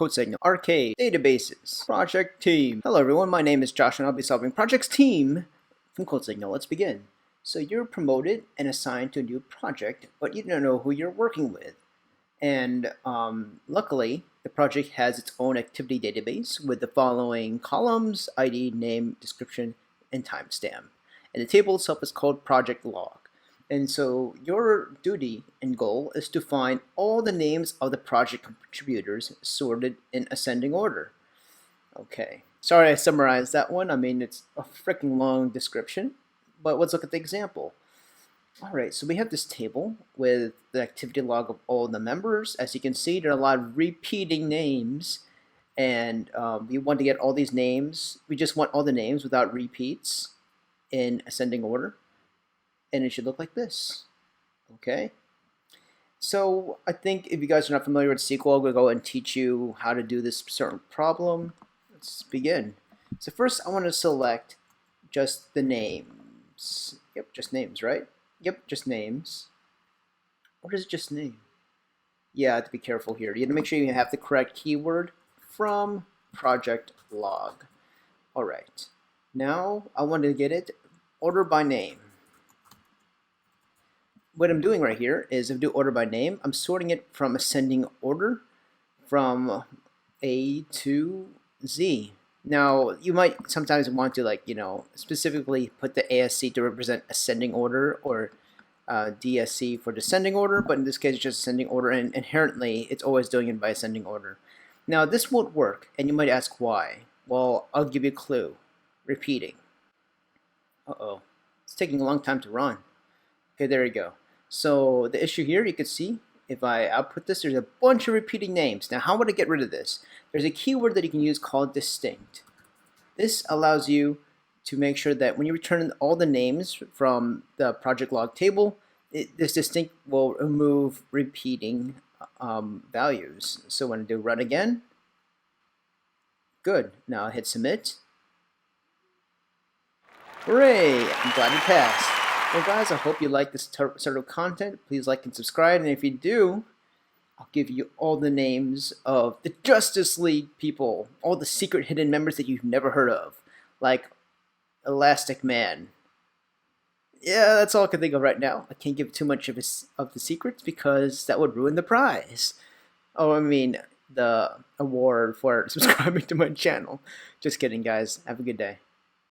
Codesignal, Arcade, Databases, Project Team. Hello everyone, my name is Josh and I'll be solving Projects Team from Codesignal. Let's begin. So you're promoted and assigned to a new project, but you don't know who you're working with. And luckily, the project has its own activity database with the following columns: ID, name, description, and timestamp. And the table itself is called projectLog. And so your duty and goal is to find all the names of the project contributors sorted in ascending order. Okay, sorry I summarized that one. I mean, it's a freaking long description, but let's look at the example. All right, so we have this table with the activity log of all the members. As you can see, there are a lot of repeating names, and we want to get all these names. We just want all the names without repeats in ascending order. And it should look like this. Okay. So I think if you guys are not familiar with SQL, I'm going to go and teach you how to do this certain problem. Let's begin. So first I want to select just the names. Yep, just names, right? Yep, just names. Or is it just name? Yeah, I have to be careful here. You have to make sure you have the correct keyword from project log. All right. Now I want to get it order by name. What I'm doing right here is if I do order by name, I'm sorting it from ascending order from A to Z. Now, you might sometimes want to specifically put the ASC to represent ascending order or DSC for descending order, but in this case it's just ascending order, and inherently it's always doing it by ascending order. Now, this won't work, and you might ask why. Well, I'll give you a clue. Repeating. Uh-oh. It's taking a long time to run. Okay, there you go. So the issue here, you can see, if I output this, there's a bunch of repeating names. Now, how would I get rid of this? There's a keyword that you can use called distinct. This allows you to make sure that when you return all the names from the project log table, this distinct will remove repeating values. So when I do run again, good. Now I hit submit. Hooray! I'm glad you passed. Well guys, I hope you like this sort of content. Please like and subscribe, and if you do, I'll give you all the names of the Justice League people, all the secret hidden members that you've never heard of, like Elastic Man. Yeah, that's all I can think of right now. I can't give too much of the secrets because that would ruin the prize. Oh, I mean, the award for subscribing to my channel. Just kidding, guys. Have a good day.